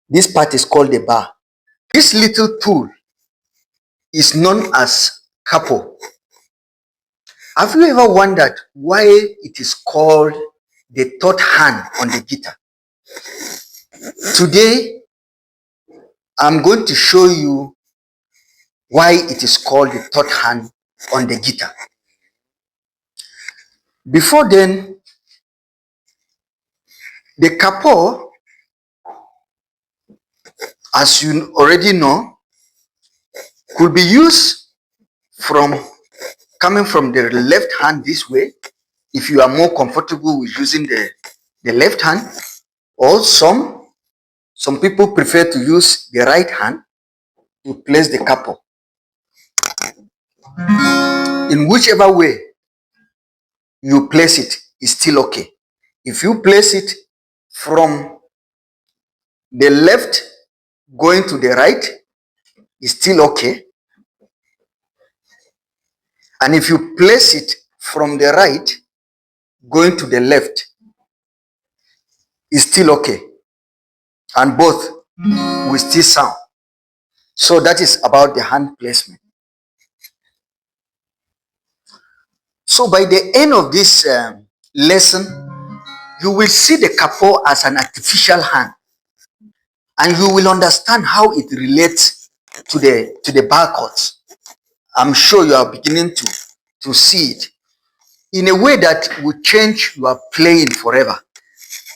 This part is called the bar. This little tool is known as capo. Have you ever wondered why it is called the third hand on the guitar? Today, I'm going to show you why it is called the third hand on the guitar. Before then, the capo, as you already know, could be used from coming from the left hand this way, if you are more comfortable with using the left hand, or some people prefer to use the right hand to place the capo. In whichever way you place it is still okay. If you place it from the left going to the right, is still okay. And if you place it from the right going to the left, is still okay. And both will still sound. So that is about the hand placement. So by the end of this lesson, you will see the capo as an artificial hand, and you will understand how it relates to the bar chords. I'm sure you are beginning to see it in a way that will change your playing forever.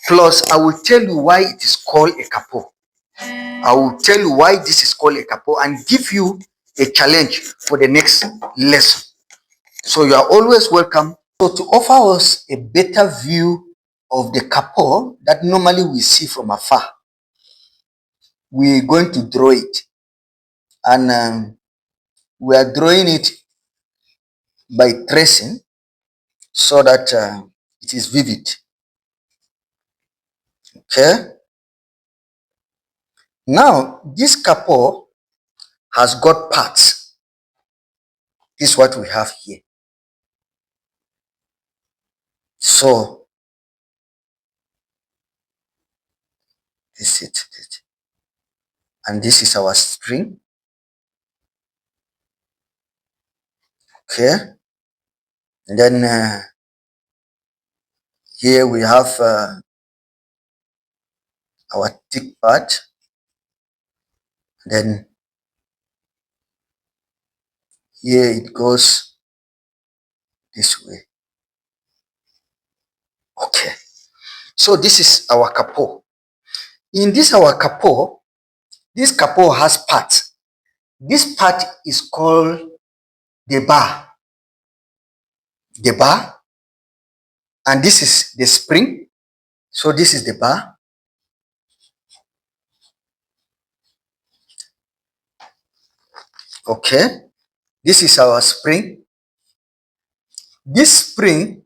Plus, I will tell you why it is called a capo. I will tell you why this is called a capo and give you a challenge for the next lesson. So you are always welcome. So to offer us a better view of the capo that normally we see from afar, we're going to draw it. And we are drawing it by tracing so that it is vivid. Okay. Now, this capo has got parts. This is what we have here. So, this is it. And this is our string. Okay. And then here we have our thick part. Then here it goes this way. Okay. So this is our capo. In this our capo, this capo has parts. This part is called the bar. The bar. And this is the spring. So this is the bar. Okay. This is our spring. This spring,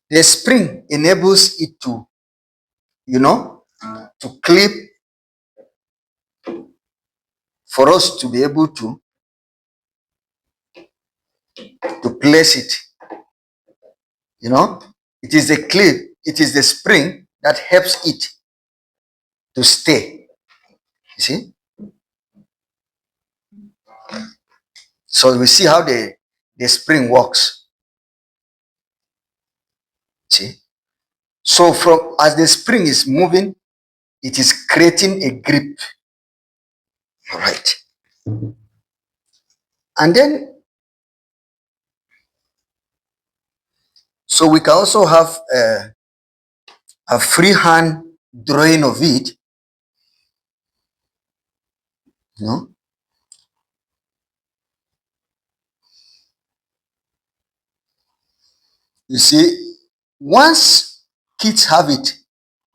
the spring enables it to, to clip, for us to be able to place it. It is the clip, it is the spring that helps it to stay. You see? So we see how the spring works. See? So as the spring is moving, it is creating a grip. All right. And then, so we can also have a freehand drawing of it. You see, once kids have it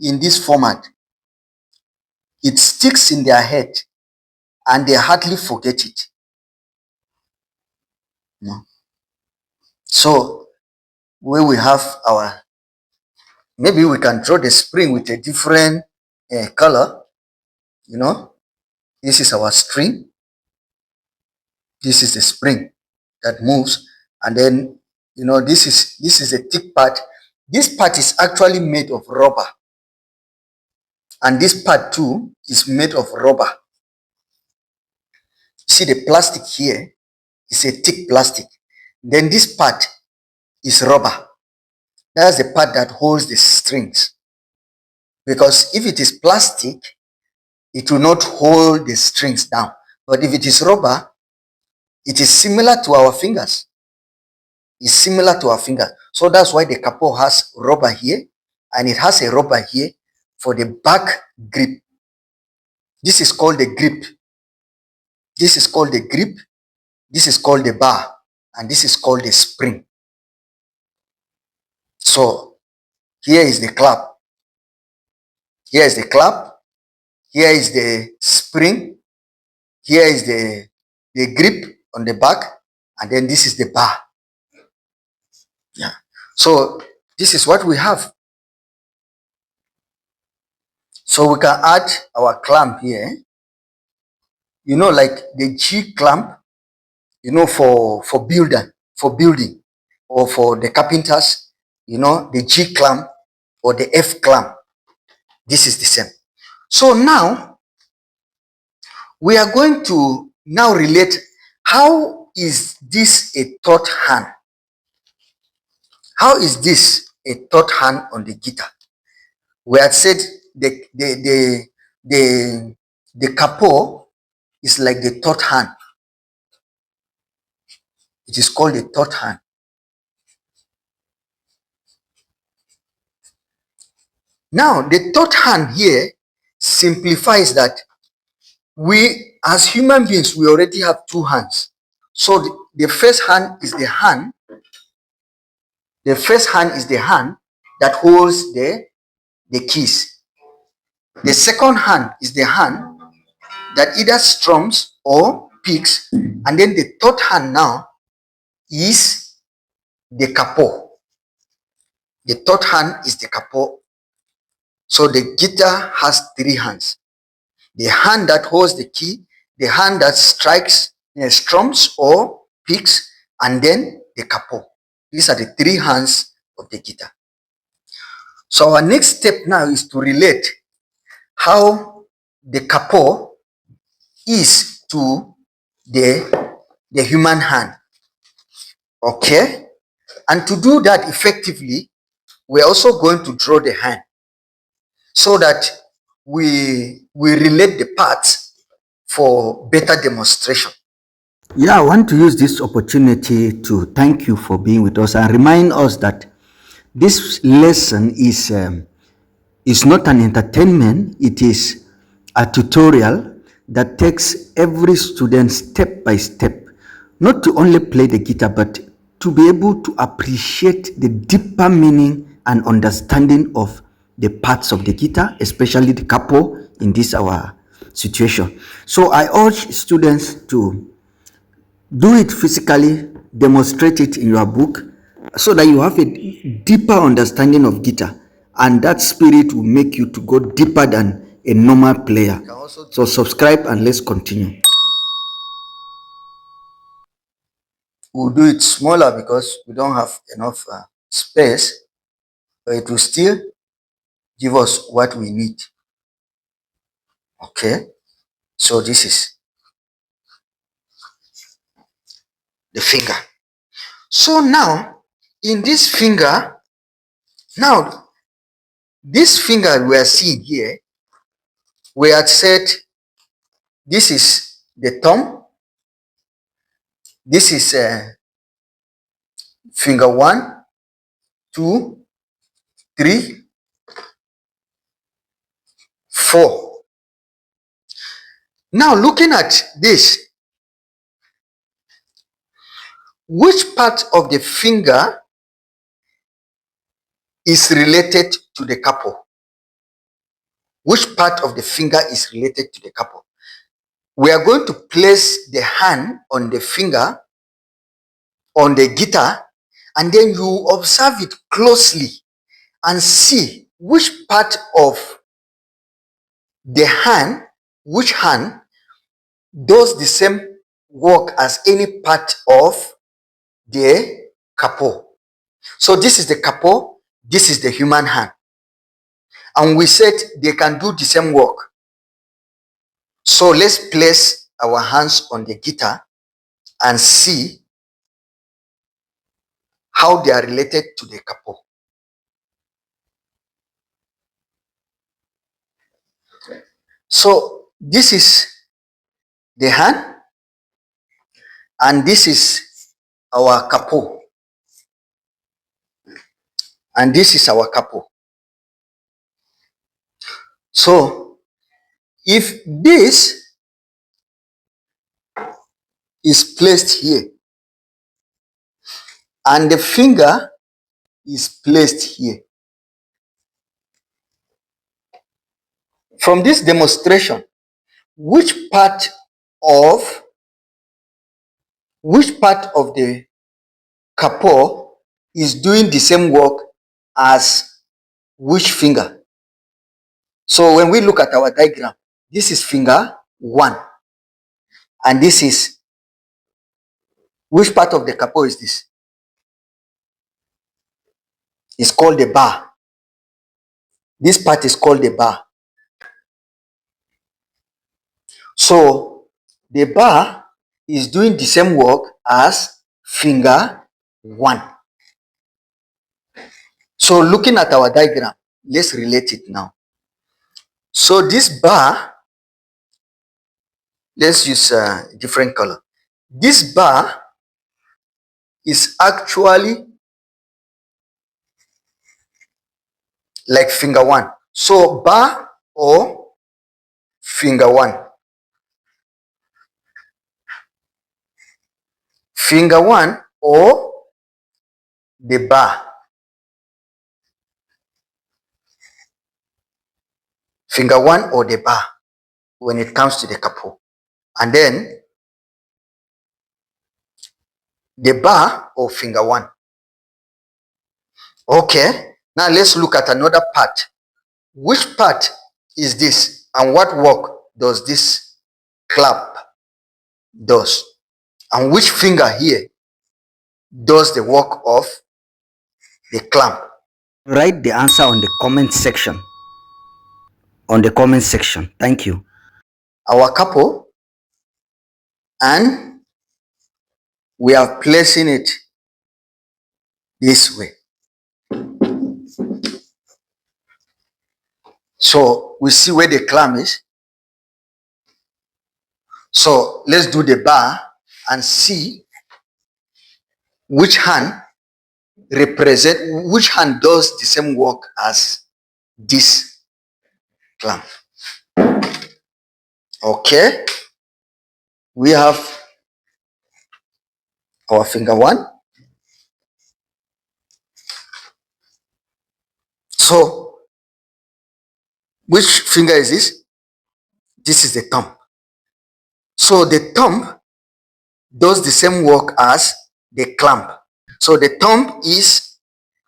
in this format, it sticks in their head and they hardly forget it. So where we have our, maybe we can draw the spring with a different color. This is our string. This is the spring that moves, and then this is a thick part. This part is actually made of rubber. And this part too is made of rubber. See the plastic here is a thick plastic. Then this part is rubber. That's the part that holds the strings. Because if it is plastic, it will not hold the strings down. But if it is rubber, it is similar to our fingers. It's similar to our fingers. So that's why the capo has rubber here, and it has a rubber here for the back grip. This is called the grip. This is called the grip. This is called the bar. And this is called the spring. So here is the clap. Here is the clap. Here is the spring. Here is the grip on the back. And then this is the bar. Yeah. So this is what we have. So we can add our clamp here. You know, like the G clamp, you know, for building, or for the carpenters, you know, the G clamp or the F clamp. This is the same. So now we are going to now relate how is this a third hand? How is this a third hand on the guitar? We had said the capo is like the third hand. It is called the third hand. Now, the third hand here simplifies that we, as human beings, we already have two hands. So the first hand is the hand. The first hand is the hand that holds the keys. The second hand is the hand that either strums or picks. And then the third hand now is the capo. The third hand is the capo. So the guitar has three hands. The hand that holds the key, the hand that strikes, strums or picks, and then the capo. These are the three hands of the guitar. So our next step now is to relate how the capo is to the human hand. Okay? And to do that effectively, we're also going to draw the hand so that we relate the parts for better demonstration. Yeah, I want to use this opportunity to thank you for being with us and remind us that this lesson is not an entertainment, it is a tutorial that takes every student step by step, not to only play the guitar, but to be able to appreciate the deeper meaning and understanding of the parts of the guitar, especially the capo in this our situation. So I urge students to do it physically, demonstrate it in your book so that you have a deeper understanding of guitar, and that spirit will make you to go deeper than a normal player. So subscribe and let's continue. We'll do it smaller because we don't have enough space, but it will still give us what we need. Okay, so this is the finger. So now in this finger, now this finger we are seeing here, we had said this is the thumb, this is finger 1, 2, 3, 4. Now looking at this, which part of the finger is related to the capo? Which part of the finger is related to the capo? We are going to place the hand on the finger on the guitar, and then you observe it closely and see which part of the hand, which hand does the same work as any part of the capo. So this is the capo, this is the human hand. And we said they can do the same work. So let's place our hands on the guitar and see how they are related to the capo. So this is the hand, and this is our capo, and this is our capo. So if this is placed here and the finger is placed here, from this demonstration, which part of the capo is doing the same work as which finger? So when we look at our diagram, this is finger 1, and this is, which part of the capo is this? It's called the bar. This part is called the bar. So the bar is doing the same work as finger 1. So looking at our diagram, let's relate it now. So this bar, let's use a different color. This bar is actually like finger 1. So bar or finger 1. Finger 1 or the bar. Finger 1 or the bar when it comes to the capo. And then the bar or finger 1. Okay, now let's look at another part. Which part is this, and what work does this clap does? And which finger here does the work of the clamp? Write the answer on the comment section. Thank you. Our capo, and we are placing it this way. So we see where the clamp is. So let's do the bar and see which hand which hand does the same work as this clamp. Okay, we have our finger 1. So which finger is this? This is the thumb. So the thumb does the same work as the clamp. So the thumb is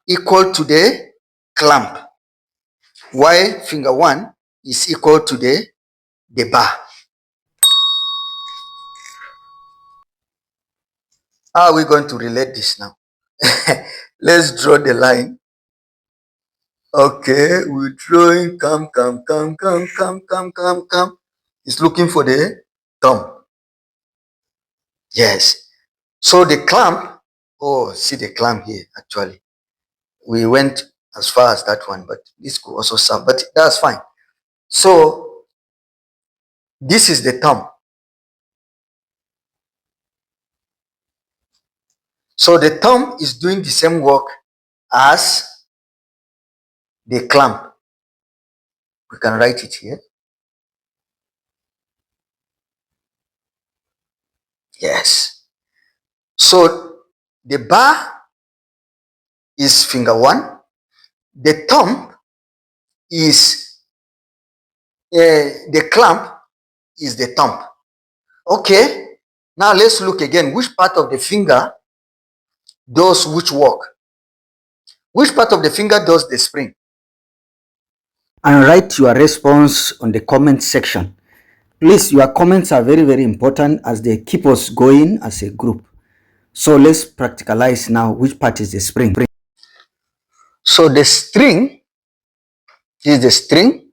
equal to the clamp, while finger 1 is equal to the bar. How are we going to relate this now? Let's draw the line. Okay, we're drawing come. It's looking for the thumb. Yes. So the clamp, oh, see the clamp here actually. We went as far as that one, but this could also serve, but that's fine. So this is the thumb. So the thumb is doing the same work as the clamp. We can write it here. Yes. So the bar is finger 1. The thumb is the clamp is the thumb. Okay. Now let's look again. Which part of the finger does which work? Which part of the finger does the spring? And write your response on the comment section. Please, your comments are very, very important as they keep us going as a group. So let's practicalize now. Which part is the spring? So the This is the string,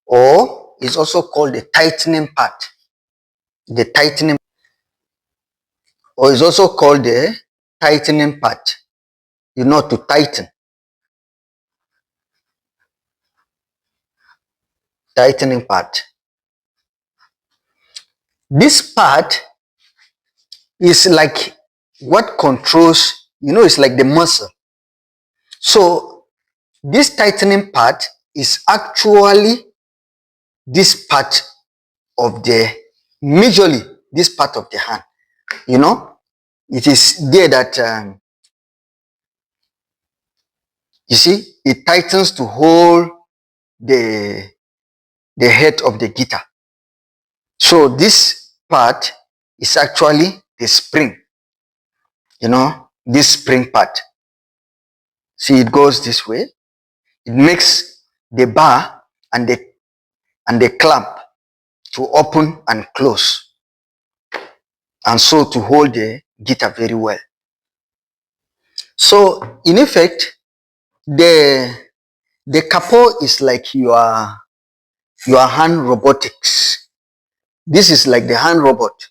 or it's also called the tightening part. The tightening, or it's also called the tightening part. You know, to tighten. Tightening part. This part is like what controls, you know, it's like the muscle. So this tightening part is actually this part of the, majorly this part of the hand. You know, it is there that you see, it tightens to hold the head of the guitar. So this part is actually the spring. You know, this spring part. See, it goes this way. It makes the bar and the clamp to open and close, and so to hold the guitar very well. So in effect, the capo is like your hand robotics. This is like the hand robot.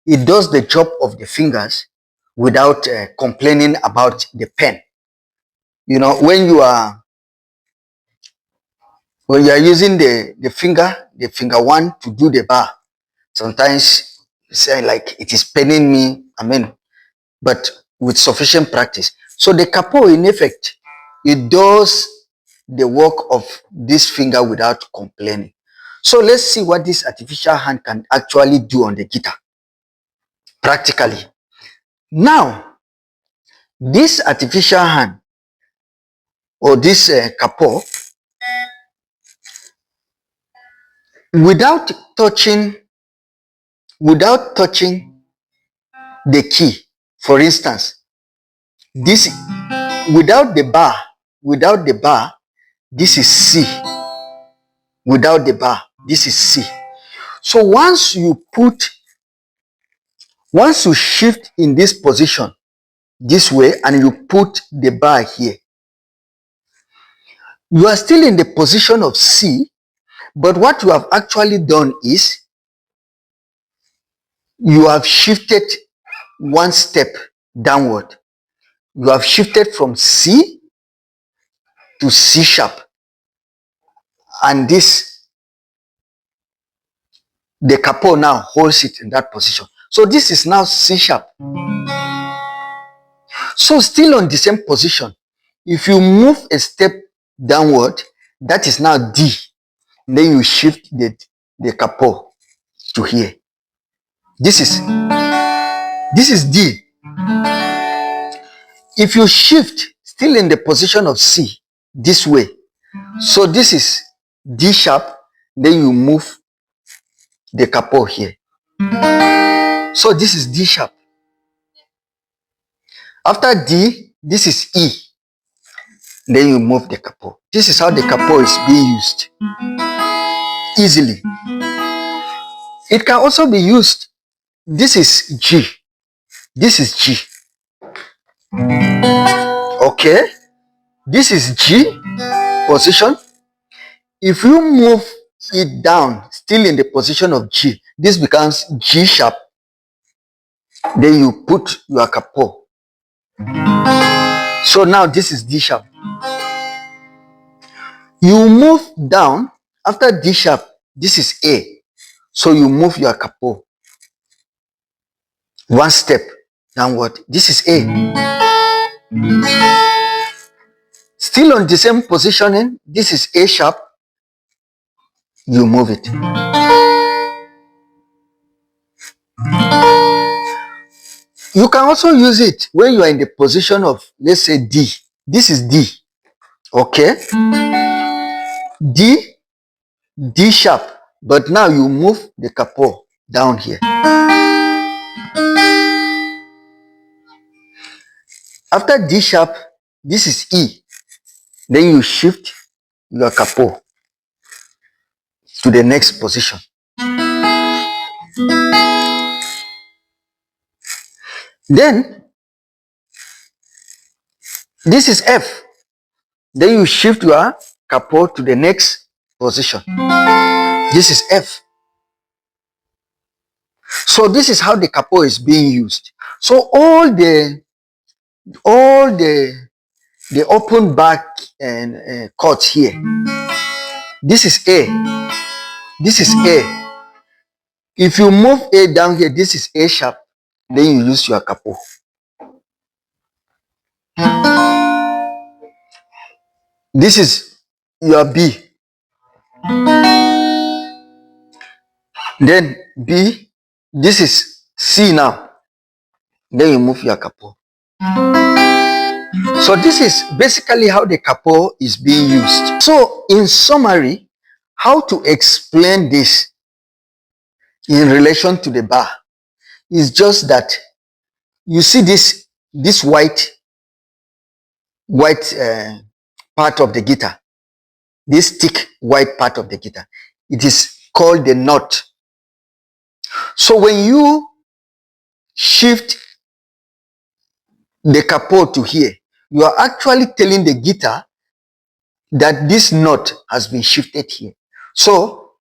It does the job of the fingers without complaining about the pen. You know, when you are using the finger one to do the bar, sometimes you say like, it is paining me. I mean, but with sufficient practice. So the capo, in effect, it does the work of this finger without complaining. So let's see what this artificial hand can actually do on the guitar practically. Now, this artificial hand, or this capo, without touching the key, for instance, this, without the bar, this is C. Without the bar, this is C. So once you shift in this position this way and you put the bar here, you are still in the position of C, but what you have actually done is you have shifted one step downward. You have shifted from C to C sharp, and the capo now holds it in that position. So this is now C sharp. So still on the same position, if you move a step downward, that is now D. Then you shift the capo to here. This is D. If you shift still in the position of C this way, so this is D sharp, then you move the capo here. So this is D sharp. After D, this is E. Then you move the capo. This is how the capo is being used easily. It can also be used. This is G. This is G. Okay. This is G position. If you move it down, still in the position of G, this becomes G sharp. Then you put your capo. So now this is D sharp. You move down after D sharp. This is A. So you move your capo one step downward. This is A. Still on the same positioning. This is A sharp. You move it. You can also use it when you are in the position of, let's say, D. This is D. Okay. D sharp. But now you move the capo down here. After D sharp, this is E. Then you shift your capo to the next position. Then this is F. Then you shift your capo to the next position. This is F. So this is how the capo is being used. So all the open back and chords here. This is A. This is A. If you move A down here, this is A sharp. Then you use your capo. This is your B. Then B. This is C now. Then you move your capo. So this is basically how the capo is being used. So in summary, how to explain this in relation to the bar is just that you see this white part of the guitar, this thick white part of the guitar. It is called the knot. So when you shift the capo to here, you are actually telling the guitar that this knot has been shifted here. So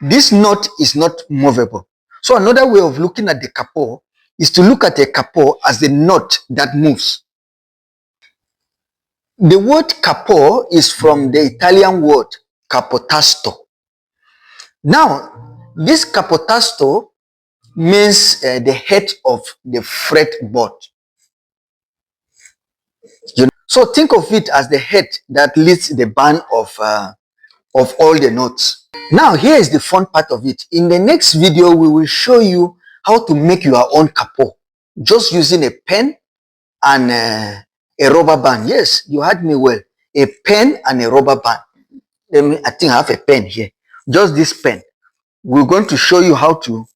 this knot is not movable. So another way of looking at the capo is to look at a capo as the knot that moves. The word capo is from the Italian word capotasto. Now, this capotasto means the head of the fretboard. So think of it as the head that leads the band of all the notes. Now, here is the fun part of it. In the next video, we will show you how to make your own capo, just using a pen and a rubber band. Yes, you heard me well. A pen and a rubber band. I think I have a pen here. Just this pen. We're going to show you how to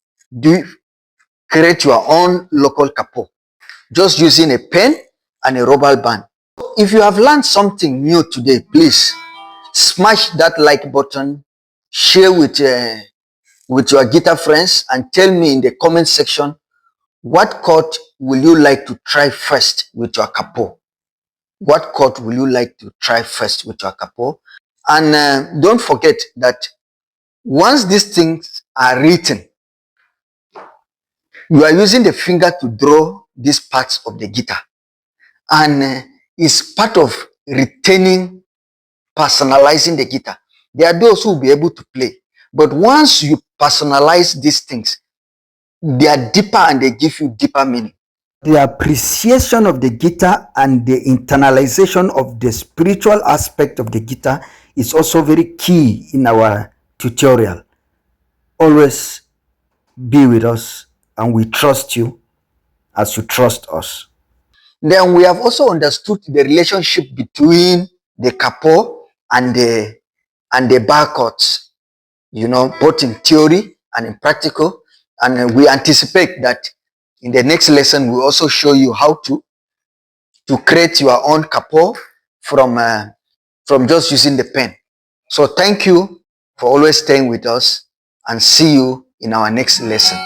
create your own local capo, just using a pen and a rubber band. If you have learned something new today, please smash that like button, share with your guitar friends, and tell me in the comment section what chord will you like to try first with your capo. What chord will you like to try first with your capo? And don't forget that once these things are written, you are using the finger to draw these parts of the guitar, and it's part of retaining, personalizing the guitar. There are those who will be able to play, but once you personalize these things, they are deeper and they give you deeper meaning. The appreciation of the guitar and the internalization of the spiritual aspect of the guitar is also very key in our tutorial. Always be with us, and we trust you as you trust us. Then we have also understood the relationship between the capo and the bar chords, both in theory and in practical. And we anticipate that in the next lesson, we'll also show you how to create your own capo from just using the pen. So thank you for always staying with us, and see you in our next lesson.